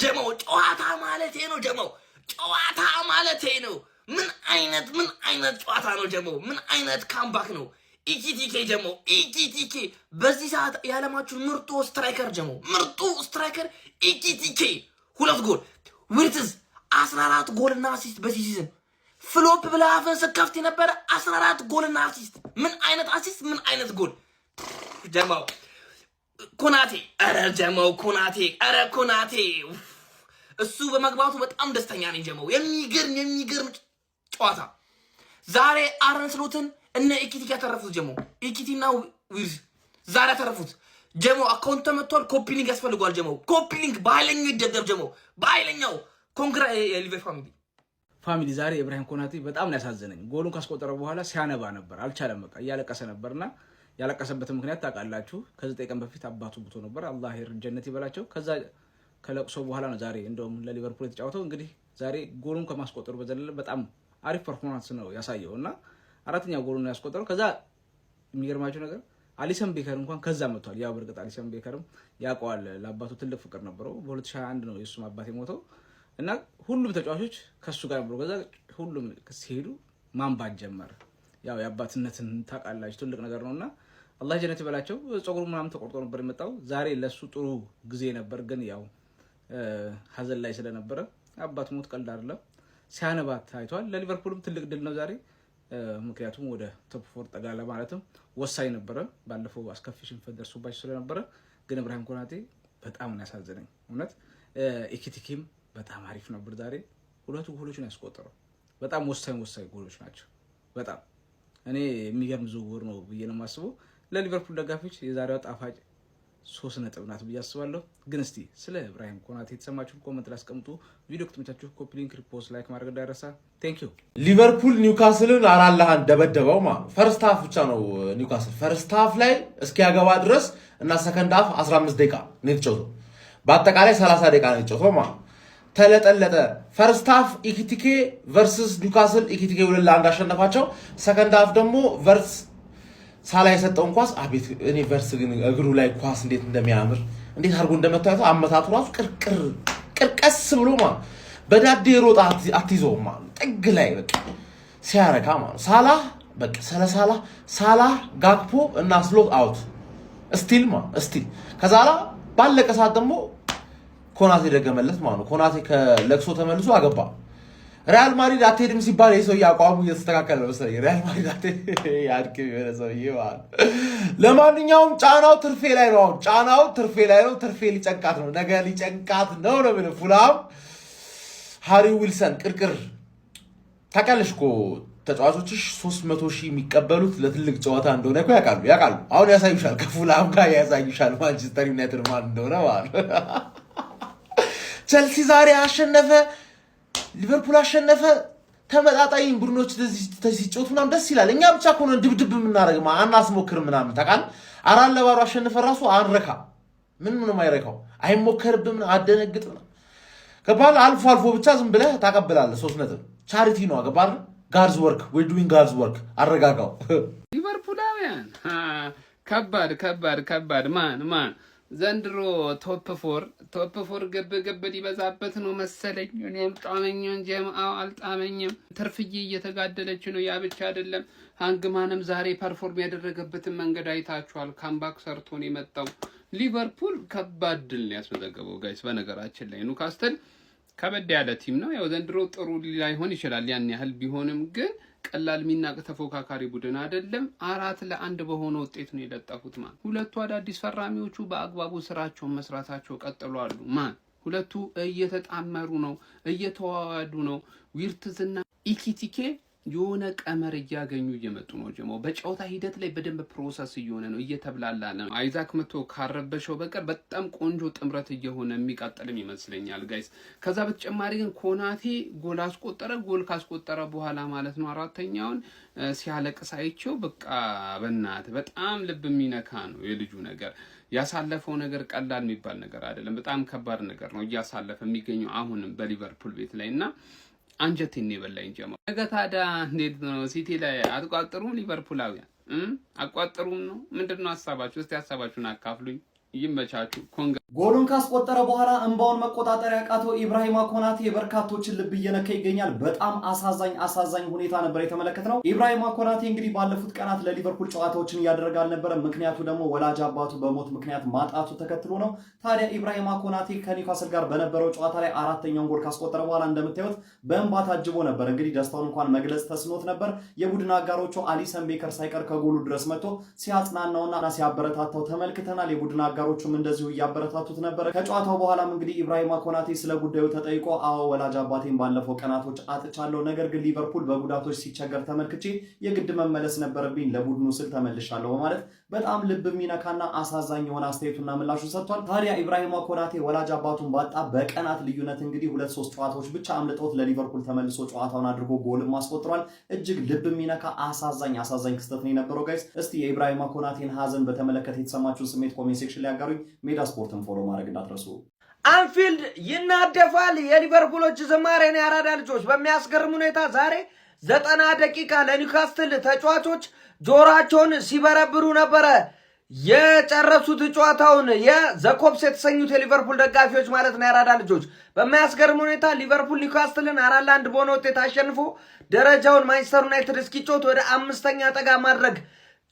ጀማው ጨዋታ ማለቴ ነው ጀማው ጨዋታ ማለቴ ነው ምን አይነት ጨዋታ ነው ጀማው ምን አይነት ካምባክ ነው ኢኪቲኬ ጀማው ኢኪቲኬ በዚህ ሰዓት ያለማችሁ ምርጡ ስትራይከር ጀማው ምርጡ ስትራይከር ኢኪቲኬ 2 ጎል ዊርትዝ 14 ጎልና አሲስት በሲዝን ፍሎፕ ብላ አፈን ሰካፍት ነበር 14 ጎልና አሲስት ምን አይነት አሲስት ምን አይነት ጎል ጀማው ኮናቴ አረ ጀማው ኮናቴ እሱ በመግባቱ በጣም ደስተኛ ነኝ ጀማው የሚገርም ጨዋታ ዛሬ አርነ ስሎትን እነ ኢኪቲካ ተረፉት ጀማው ኢኪቲና ዊርዝ ዛሬ ተረፉት ጀማው አካውንት ተመቷል ኮፒ ሊንክ ያስፈልጋል ጀማው ኮፒ ሊንክ በኃይለኛው ይደገም ጀማው በኃይለኛው ኮንግራ የሊቨር ፋሚሊ ዛሬ ኢብራሂም ኮናቴ በጣም ያሳዘነኝ ጎሉን ካስቆጠረ በኋላ ሲያነባ ነበር አልቻለም በቃ ያለቀሰ ነበርና ያለቀሰበት ምክንያት ታውቃላችሁ ከ9 ቀን በፊት አባቱ ብቶ ነበር አላህ ጀነት ይበላቸው ከዛ ከለቅሶ በኋላ ነው ዛሬ እንደውም ለሊቨርፑል የተጫወተው እንግዲህ ዛሬ ጎሉን ከማስቆጠሩ በዘለለ በጣም አሪፍ ፐርፎርማንስ ነው ያሳየውና አራተኛ ጎሉን ነው ያስቆጠረው ከዛ የሚገርማችሁ ነገር አሊሰን ቤከር እንኳን ከዛ መጥቷል ያው በርግጥ አሊሰን ቤከርም ያቋል ለአባቱ ትልቅ ፍቅር ነበረው በ2021 ነው የሱ አባት የሞተው እና ሁሉም ተጫዋቾች ከሱ ጋር ነበሩ ከዛ ሁሉም ሲሄዱ ማንባት ጀመረ ያው የአባትነትን ታውቃላችሁ ትልቅ ነገር ነውና አላህ ጀነት ይበላቸው ጸጉሩ ምናምን ተቆርጦ ነበር የመጣው ዛሬ ለሱ ጥሩ ጊዜ ነበር ግን ያው ሀዘን ላይ ስለነበረ አባት ሞት ቀልድ አይደለም ሲያነባት ታይቷል ለሊቨርፑልም ትልቅ ድል ነው ዛሬ ምክንያቱም ወደ ቶፕ 4 ጠጋ ለማለትም ወሳኝ ነበር ባለፈው አስከፊ ሽንፈት ደርሶባቸው ስለነበረ ግን ኢብራሂም ኮናቴ በጣም ነው ያሳዘነኝ እውነት ኢኪቲኪም በጣም አሪፍ ነበር ዛሬ 2 ጎሎችን ያስቆጠረው በጣም ወሳኝ ጎሎች ናቸው በጣም እኔ የሚገርም ዝውውር ነው ብዬ ነው የማስበው ለሊቨርፑል ደጋፊዎች የዛሬው ጣፋጭ 3 ነጥብ ናት ብዬ አስባለሁ ግን እስቲ ስለ ኢብራሂም ኮናቴ የተሰማችሁን ኮሜንት ላይ አስቀምጡ ቪዲዮ ከተመቻችሁ ኮፒ ሊንክ ሪፖስት ላይክ ማድረግ እንዳይረሳ ቴንክ ዩ ሊቨርፑል ኒውካስልን 4-1 ደበደበው ማለት ፈርስት ሃፍ ብቻ ነው ኒውካስል ፈርስት ሃፍ ላይ እስኪያገባ ድረስ እና ሰከንድ ሃፍ 15 ደቂቃ ነው የተጫወተው በአጠቃላይ 30 ደቂቃ ነው የተጫወተው ማለት ተለጠለጠ ፈርስት ሃፍ ኢኪቲኬ ቨርሰስ ኒውካስል ኢኪቲኬ 2-1 አሸነፋቸው ሰከንድ ሃፍ ደግሞ ቨርስ ሳላ የሰጠውን ኳስ አቤት እኔ ቨርስ ግን እግሩ ላይ ኳስ እንዴት እንደሚያምር እንዴት አድርጎ እንደመታየው አመታቱ ራሱ ቅርቀስ ብሎ ማለት በዳዴ ሮጣ አትይዘውም ማለት ጥግ ላይ በቃ ሲያረጋ ማለት ሳላ በቃ ሳላ ጋክፖ እና ስሎት አውት ስቲል ከዛላ ባለቀ ሰዓት ደግሞ ኮናቴ ደገመለት ማለት ነው ኮናቴ ከለክሶ ተመልሶ አገባ ሪያል ማድሪድ አትሄድም ሲባል የሰው ያቋሙ እየተስተካከለ ነው መሰለኝ ሪያል ማድሪድ ያድክ የሆነሰው ይዋል ለማንኛውም ጫናው ትርፌ ላይ ነው ትርፌ ሊጨንቃት ነው ነገ ሊጨንቃት ነው ምን ፉላም ሃሪ ዊልሰን ቅርቅር ታውቃለሽ እኮ ተጫዋቾችሽ 300,000 የሚቀበሉት ለትልቅ ጨዋታ እንደሆነ እኮ ያውቃሉ አሁን ያሳዩሻል ከፉላም ጋር ያሳዩሻል ማንቸስተር ዩናይትድ ማን እንደሆነ ማለት ቸልሲ ዛሬ አሸነፈ ሊቨርፑል አሸነፈ ተመጣጣኝ ቡድኖች ለዚህ ሲጮቱ ምናምን ደስ ይላል እኛ ብቻ እኮ ነው ድብድብ የምናደርግ አናስሞክር ምናምን ታውቃል 4-4 አሸነፈ ራሱ አንረካ ምንም አይረካው አይሞከርብም አደነግጥም ከባል አልፎ ብቻ ዝም ብለህ ታቀብላለህ 3 ነጥብ ቻሪቲ ነው አገባል ጋድስ ወርክ we're doing God's work አረጋጋው ሊቨርፑላውያን ከባድ ማን ዘንድሮ ቶፕ 4 ገብ ሊበዛበት ነው መሰለኝ እኔም ጣመኛን ጀማው አልጣመኝም ትርፍዬ እየተጋደለች ነው ያ ብቻ አይደለም ሃንግማንም ዛሬ ፐርፎርም ያደረገበትን መንገድ አይታችኋል ካምባክ ሰርቶ ነው የመጣው ሊቨርፑል ከባድ ድል ያስመዘገበው ጋይስ በነገራችን ላይ ኒውካስትል ከበድ ያለ ቲም ነው ያው ዘንድሮ ጥሩ ላይሆን ይችላል ያን ያህል ቢሆንም ግን ቀላል ሚናቅ ተፎካካሪ ቡድን አይደለም 4-1 በሆነ ውጤት ነው የለጠፉት ሁለቱ አዳዲስ ፈራሚዎቹ በአግባቡ ስራቸውን መስራታቸው ቀጥሏል ሁለቱ እየተጣመሩ ነው እየተዋዋዱ ነው ዊርትዝና ኢኪቲኬ የሆነ ቀመር እያገኙ እየመጡ ነው ጀማው በጨዋታ ሂደት ላይ በደንብ ፕሮሰስ እየሆነ ነው እየተብላላ ነው አይዛክ መቶ ካረበሸው በቀር በጣም ቆንጆ ጥምረት እየሆነ የሚቀጥልም ይመስለኛል ጋይስ ከዛ በተጨማሪ ግን ኮናቴ ጎል ካስቆጠረ በኋላ ማለት ነው አራተኛውን ሲያለቅስ አይቼው በቃ በእናት በጣም ልብ የሚነካ ነው የልጁ ነገር ያሳለፈው ነገር ቀላል የሚባል ነገር አይደለም በጣም ከባድ ነገር ነው እያሳለፈ የሚገኘው አሁንም በሊቨርፑል ቤት ላይና አንጀቴን የበላኝ ጀማው ነገ ታዲያ እንዴት ነው ሲቲ ላይ አትቋጥሩም ሊቨርፑላውያን አቋጥሩም ነው ምንድነው ሐሳባችሁ እስቲ ሐሳባችሁን አካፍሉኝ ይመቻችሁ ጎሉን ካስቆጠረ በኋላ እንባውን መቆጣጠር ያቃተው ኢብራሂማ ኮናቴ የበርካቶችን ልብ እየነካ ይገኛል። በጣም አሳዛኝ ሁኔታ ነበር የተመለከትነው። ኢብራሂማ ኮናቴ እንግዲህ ባለፉት ቀናት ለሊቨርፑል ጨዋታዎችን እያደረገ አልነበረም። ምክንያቱ ደግሞ ወላጅ አባቱ በሞት ምክንያት ማጣቱ ተከትሎ ነው። ታዲያ ኢብራሂማ ኮናቴ ከኒውካስል ጋር በነበረው ጨዋታ ላይ አራተኛውን ጎል ካስቆጠረ በኋላ እንደምታዩት በእንባ ታጅቦ ነበር። እንግዲህ ደስታውን እንኳን መግለጽ ተስኖት ነበር። የቡድን አጋሮቹ አሊሰን ቤከር ሳይቀር ከጎሉ ድረስ መጥቶ ሲያጽናናውና ሲያበረታታው ተመልክተናል። የቡድን አጋሮቹም እንደዚሁ እያበረታቱት ነበር። ከጨዋታው በኋላም እንግዲህ ኢብራሂማ ኮናቴ ስለ ጉዳዩ ተጠይቆ አዎ ወላጅ አባቴን ባለፈው ቀናቶች አጥቻለሁ፣ ነገር ግን ሊቨርፑል በጉዳቶች ሲቸገር ተመልክቼ የግድ መመለስ ነበረብኝ፣ ለቡድኑ ስል ተመልሻለሁ በማለት በጣም ልብ የሚነካና አሳዛኝ የሆነ አስተያየቱና ምላሹን ሰጥቷል። ታዲያ ኢብራሂማ ኮናቴ ወላጅ አባቱን ባጣ በቀናት ልዩነት እንግዲህ 2-3 ጨዋታዎች ብቻ አምልጠውት ለሊቨርፑል ተመልሶ ጨዋታውን አድርጎ ጎልም አስቆጥሯል። እጅግ ልብ የሚነካ አሳዛኝ ክስተት ነው የነበረው። ጋይስ እስቲ የኢብራሂማ ኮናቴን ሀዘን በተመለከተ የተሰማችሁን ስሜት ኮሜንት ሴክሽን ላይ ያጋሩኝ። ሜዳ ስፖርትን ፎሎ ማድረግ እንዳትረሱ። አንፊልድ ይናደፋል። የሊቨርፑሎች ዝማሬን ያራዳ ልጆች በሚያስገርም ሁኔታ ዛሬ 90 ደቂቃ ለኒውካስትል ተጫዋቾች ጆራቸውን ሲበረብሩ ነበረ የጨረሱት ጨዋታውን የዘኮፕስ የተሰኙት የሊቨርፑል ደጋፊዎች ማለት ነው። ያራዳ ልጆች በሚያስገርም ሁኔታ ሊቨርፑል ኒውካስትልን 4-1 በሆነ ውጤት አሸንፎ ደረጃውን ማንቸስተር ዩናይትድ እስኪጮት ወደ 5ኛ ጠጋ ማድረግ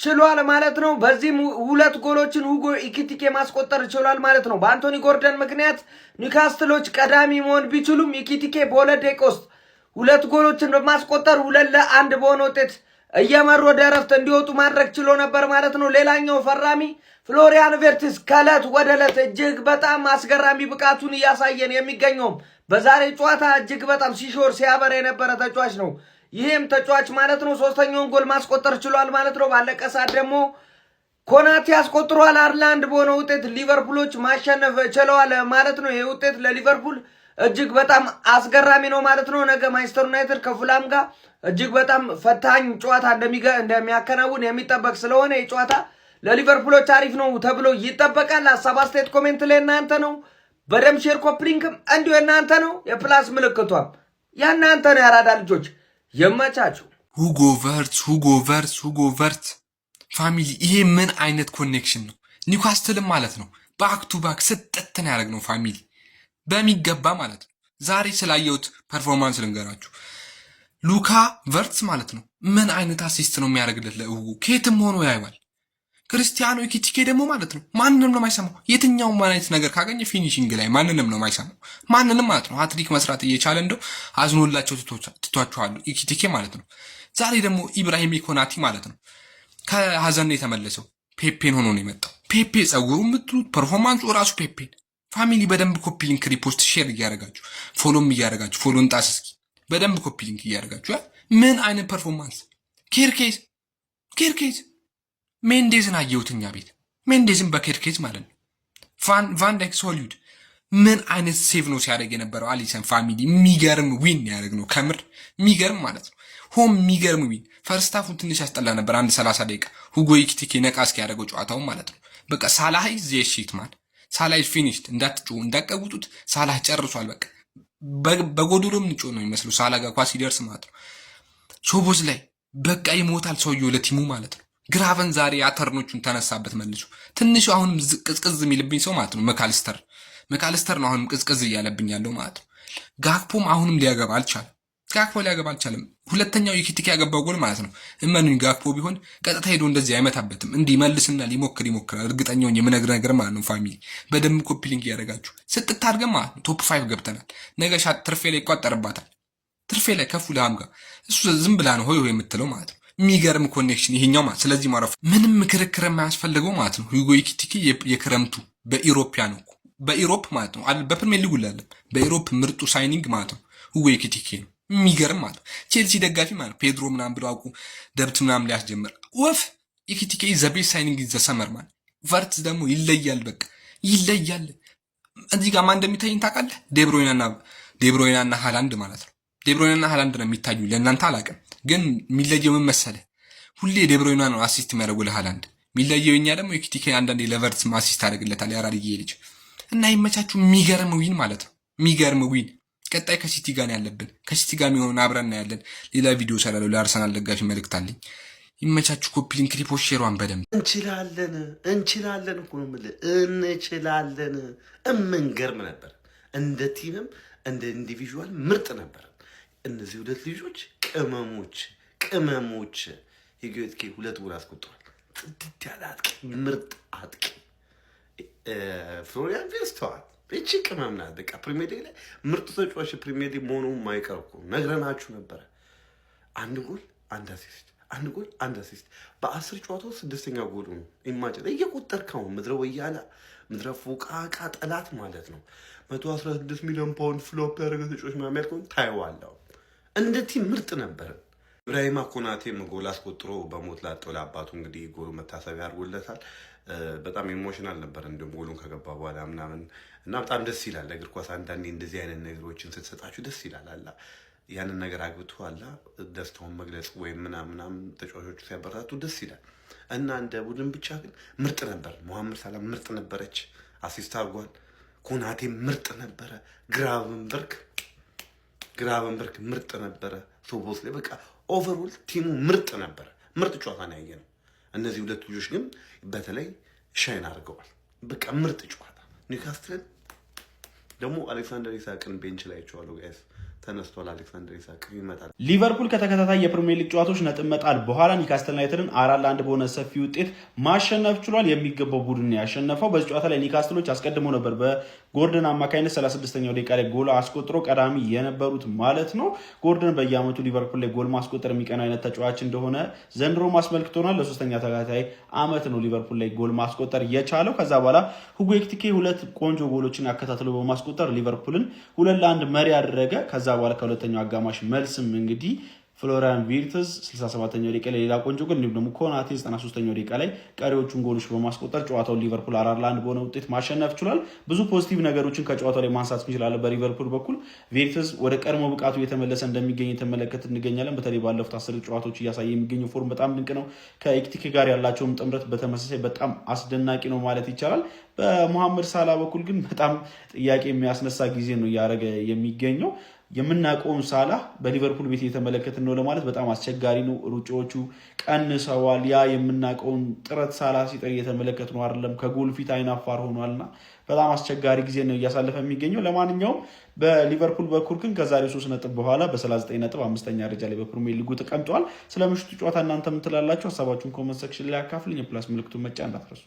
ችሏል ማለት ነው። በዚህም 2 ጎሎችን ሁጎ ኢኪቲኬ ማስቆጠር ችሏል ማለት ነው። በአንቶኒ ጎርደን ምክንያት ኒውካስትሎች ቀዳሚ መሆን ቢችሉም ኢኪቲኬ በ2 ደቂቃ ውስጥ 2 ጎሎችን በማስቆጠር 2-1 በሆነ ውጤት እየመሩ ወደ እረፍት እንዲወጡ ማድረግ ችሎ ነበር ማለት ነው። ሌላኛው ፈራሚ ፍሎሪያን ቬርትስ ከዕለት ወደ ዕለት እጅግ በጣም አስገራሚ ብቃቱን እያሳየን የሚገኘውም በዛሬ ጨዋታ እጅግ በጣም ሲሾር ሲያበራ የነበረ ተጫዋች ነው። ይህም ተጫዋች ማለት ነው 3ኛውን ጎል ማስቆጠር ችሏል ማለት ነው። ባለቀ ሰዓት ደግሞ ኮናቴ አስቆጥሯል። 4-1 በሆነ ውጤት ሊቨርፑሎች ማሸነፍ ችለዋል ማለት ነው። ይህ ውጤት ለሊቨርፑል እጅግ በጣም አስገራሚ ነው ማለት ነው። ነገ ማንቸስተር ዩናይትድ ከፉላም ጋር እጅግ በጣም ፈታኝ ጨዋታ እንደሚያከናውን የሚጠበቅ ስለሆነ ይህ ጨዋታ ለሊቨርፑሎች አሪፍ ነው ተብሎ ይጠበቃል። ሀሳብ አስተያየት ኮሜንት ላይ እናንተ ነው። በደም ሼር ኮፕሊንክም እንዲሁ እናንተ ነው። የፕላስ ምልክቷም ያናንተ ነው። ያራዳ ልጆች የመቻችሁ ሁጎ ቨርት ፋሚሊ፣ ይሄ ምን አይነት ኮኔክሽን ነው? ኒውካስትልም ማለት ነው ባክ ቱ ባክ ስጠትን ያደረግ ነው ፋሚሊ በሚገባ ማለት ነው። ዛሬ ስላየሁት ፐርፎርማንስ ልንገራችሁ። ሉካ ቨርትስ ማለት ነው ምን አይነት አሲስት ነው የሚያደርግለት ለሁጎ፣ ከየትም ሆኖ ያይዋል። ክርስቲያኖ ኢኪቲኬ ደግሞ ማለት ነው ማንንም ነው የማይሰማው። የትኛውም አይነት ነገር ካገኘ ፊኒሺንግ ላይ ማንንም ነው የማይሰማው። ማንንም ማለት ነው ሃትሪክ መስራት እየቻለ እንደው አዝኖላቸው ትቷቸዋል ኢኪቲኬ ማለት ነው። ዛሬ ደግሞ ኢብራሂም ኮናቴ ማለት ነው ከሀዘን የተመለሰው ፔፔን ሆኖ ነው የመጣው። ፔፔ ጸጉሩ የምትሉት ፐርፎርማንሱ ራሱ ፔፔን። ፋሚሊ በደንብ ኮፒ ሊንክ ሪፖስት ሼር እያደረጋችሁ ፎሎም እያደረጋችሁ ፎሎን ጣስ እስኪ በደንብ ኮፒ ሊንክ እያደረጋችሁ ምን አይነት ፐርፎርማንስ! ኬርኬዝ ሜንዴዝን አየሁትኛ ቤት ሜንዴዝን በኬርኬዝ ማለት ነው። ቫን ዳይክ ሶሊድ ምን አይነት ሴቭ ነው ሲያደርግ የነበረው አሊሰን። ፋሚሊ የሚገርም ዊን ያደርግ ነው ከምር የሚገርም ማለት ነው። ሆም የሚገርም ዊን። ፈርስት ሃፉን ትንሽ ያስጠላ ነበር 30 ደቂቃ ሁጎ ኢኪቲኬ ነቃ እስኪያደርገው ጨዋታውን ማለት ነው። በቃ ሳላህ ዜሽት ማን ሳላህ ፊኒሽድ እንዳትጮሁ እንዳቀውጡት ሳላህ ጨርሷል። በቃ በጎዶሎም ንጮ ነው የሚመስለው ሳላህ ጋር ኳስ ሲደርስ ማለት ነው። ሾቦዝ ላይ በቃ ይሞታል ሰውየው ለቲሙ ማለት ነው። ግራቨን ዛሬ አተርኖቹን ተነሳበት መልሶ። ትንሹ አሁንም ቅዝቅዝ የሚልብኝ ሰው ማለት ነው መካሊስተር ነው አሁንም ቅዝቅዝ እያለብኝ ያለው ማለት ነው። ጋክፖም አሁንም ሊያገባ አልቻለም። ሁለተኛው ኢኪቲኬ ያገባው ጎል ማለት ነው እመኑኝ ጋክፖ ቢሆን ቀጥታ ሄዶ እንደዚህ አይመታበትም። እንዲህ መልስና ይሞክራል። እርግጠኛውን የምነግር ነገር ማለት ነው። ፋሚሊ በደንብ ኮፒ ሊንክ እያደረጋችሁ ስጥታርገም ማለት ነው ቶፕ 5 ገብተናል። ነገ ሻት ትርፌ ላይ ይቋጠርባታል። ትርፌ ላይ ከፉልሃም ጋር እሱ ዝም ብላ ነው ሆይ የምትለው ማለት ነው። የሚገርም ኮኔክሽን ይሄኛው ማለት ስለዚህ ማረፍ ምንም ክርክር የማያስፈልገው ማለት ነው። ሁጎ ኢኪቲኬ የክረምቱ በኢሮፒያ ነው በኢሮፕ ማለት ነው በፕሪሚየር ሊግ ላይ በኢሮፕ ምርጡ ሳይኒንግ ማለት ነው ሁጎ ኢኪቲኬ ነው። የሚገርም ማለት ቼልሲ ደጋፊ ማለት ፔድሮ ምናምን ብለው አውቁ ደብት ምናምን ሊያስጀምር ወፍ ኢኪቲኬ ዘቤስ ሳይኒንግ ዘሰመር ማለት ቨርትስ ደግሞ ይለያል። በቃ ይለያል። እዚህ ጋር ማን እንደሚታይኝ ታውቃለህ? ዴብሮይናና ሃላንድ ማለት ነው። ዴብሮይናና ሃላንድ ነው የሚታዩ ለእናንተ አላውቅም። ግን የሚለየው ምን መሰለህ? ሁሌ ዴብሮይና ነው አሲስት የሚያደርጉ ለሃላንድ። የሚለየው እኛ ደግሞ ኢኪቲኬ አንዳንዴ ለቨርትስ አሲስት ያደርግለታል ያራድዬ ልጅ እና ይመቻችሁ። የሚገርም ዊን ማለት ነው የሚገርም ዊን። ቀጣይ ከሲቲ ጋር ያለብን ከሲቲ ጋር የሚሆን አብረን እናያለን። ሌላ ቪዲዮ ሰራለው። ለአርሰናል ደጋፊ መልእክት አለኝ። ይመቻችሁ። ኮፒ ሊንክ ሪፖስት ሼሯን በደንብ እንችላለን እኮ ነው የምልህ። እንችላለን። እምንገርም ነበር። እንደ ቲምም እንደ ኢንዲቪዥዋል ምርጥ ነበር። እነዚህ ሁለት ልጆች ቅመሞች የጌትኬ 2 ጎል አስቆጥሯል። ጽድት ያለ አጥቂ፣ ምርጥ አጥቂ ፍሎሪያን ቪርትዝ ተዋል። እቺ ቅመም ናት። በቃ ፕሪሚየር ሊግ ላይ ምርጥ ተጫዋች ፕሪሚየር ሊግ መሆኑ የማይቀር እኮ ነግረናችሁ ነበረ። 1 ጎል 1 አሲስት፣ 1 ጎል 1 አሲስት በ10 ጨዋታ 6ኛ ጎሉ ነው። ኢማጂን እየቆጠርከው ምድረ ወያላ ምድረ ፎቃቃ ጠላት ማለት ነው። 116 ሚሊዮን ፓውንድ ፍሎፕ ያደረገ ተጫዋች ምናምን ያልከውን ታየዋለሁ። እንደ ቲም ምርጥ ነበር። ኢብራሂማ ኮናቴም ጎል አስቆጥሮ በሞት ላጠው ለአባቱ እንግዲህ ጎሉ መታሰቢያ አድርጎለታል። በጣም ኢሞሽናል ነበር እንዲሁም ጎሉን ከገባ በኋላ ምናምን እና በጣም ደስ ይላል። እግር ኳስ አንዳንዴ እንደዚህ አይነት ነገሮችን ስትሰጣችሁ ደስ ይላል። አላ ያንን ነገር አግብቶ አላ ደስታውን መግለጽ ወይም ምናምን ተጫዋቾቹ ሲያበረታቱ ደስ ይላል እና እንደ ቡድን ብቻ ግን ምርጥ ነበር። መሐመድ ሳላህ ምርጥ ነበረች፣ አሲስት አድርጓል። ኮናቴ ምርጥ ነበረ። ግራቨንበርግ ምርጥ ነበረ። ሶቦስ ላይ በቃ ኦቨርኦል ቲሙ ምርጥ ነበረ። ምርጥ ጨዋታ ነው ያየነው። እነዚህ ሁለት ልጆች ግን በተለይ ሻይን አድርገዋል። በቃ ምርጥ ጨዋታ። ኒውካስትልን ደግሞ አሌክሳንደር ኢሳቅን ቤንች ላይ አይቼዋለሁ ጋይስ። ተነስቷል። አሌክሳንደር ኢሳቅ ይመጣል። ሊቨርፑል ከተከታታይ የፕሪሚየር ሊግ ጨዋታዎች ነጥብ መጣል በኋላ ኒውካስትል ዩናይትድን 4-1 በሆነ ሰፊ ውጤት ማሸነፍ ችሏል። የሚገባው ቡድን ያሸነፈው። በዚህ ጨዋታ ላይ ኒውካስትሎች አስቀድሞ ነበር በጎርደን አማካኝነት 36ኛው ደቂቃ ላይ ጎል አስቆጥሮ ቀዳሚ የነበሩት ማለት ነው። ጎርደን በየዓመቱ ሊቨርፑል ላይ ጎል ማስቆጠር የሚቀናው አይነት ተጫዋች እንደሆነ ዘንድሮ ማስመልክቶናል። ለሶስተኛ ተከታታይ ዓመት ነው ሊቨርፑል ላይ ጎል ማስቆጠር የቻለው። ከዛ በኋላ ሁጎ ኤኪቲኬ 2 ቆንጆ ጎሎችን ያከታተሉ በማስቆጠር ሊቨርፑልን 2-1 መሪ ያደረገ። ከዛ በኋላ ከሁለተኛው አጋማሽ መልስም እንግዲህ ፍሎሪያን ቪርትዝ 67ኛው ደቂቃ ላይ ሌላ ቆንጆ ጎል እንዲሁም ደግሞ ኮናቴ 93ኛው ደቂቃ ላይ ቀሪዎቹን ጎሎች በማስቆጠር ጨዋታውን ሊቨርፑል 4-1 በሆነ ውጤት ማሸነፍ ችሏል። ብዙ ፖዚቲቭ ነገሮችን ከጨዋታው ላይ ማንሳት እንችላለን። በሊቨርፑል በኩል ቪርትዝ ወደ ቀድሞ ብቃቱ እየተመለሰ እንደሚገኝ የተመለከት እንገኛለን። በተለይ ባለፉት 10 ጨዋታዎች እያሳየ የሚገኘው ፎርም በጣም ድንቅ ነው። ከኤኪቲኬ ጋር ያላቸውም ጥምረት በተመሳሳይ በጣም አስደናቂ ነው ማለት ይቻላል። በመሐመድ ሳላ በኩል ግን በጣም ጥያቄ የሚያስነሳ ጊዜ ነው እያደረገ የሚገኘው። የምናውቀውን ሳላህ በሊቨርፑል ቤት እየተመለከትን ነው ለማለት በጣም አስቸጋሪ ነው። ሩጫዎቹ ቀንሰዋል። ያ የምናውቀውን ጥረት ሳላህ ሲጥር እየተመለከት ነው አይደለም። ከጎል ፊት አይናፋር ሆኗልና በጣም አስቸጋሪ ጊዜ ነው እያሳለፈ የሚገኘው። ለማንኛውም በሊቨርፑል በኩል ግን ከዛሬ 3 ነጥብ በኋላ በ39 ነጥብ 5ኛ ደረጃ ላይ በፕሪሚየር ሊጉ ተቀምጧል። ስለ ምሽቱ ጨዋታ እናንተ ምን ትላላችሁ? ሀሳባችሁን ኮሜንት ሴክሽን ላይ አካፍሉኝ። የፕላስ ምልክቱን መጫን እንዳትረሱ።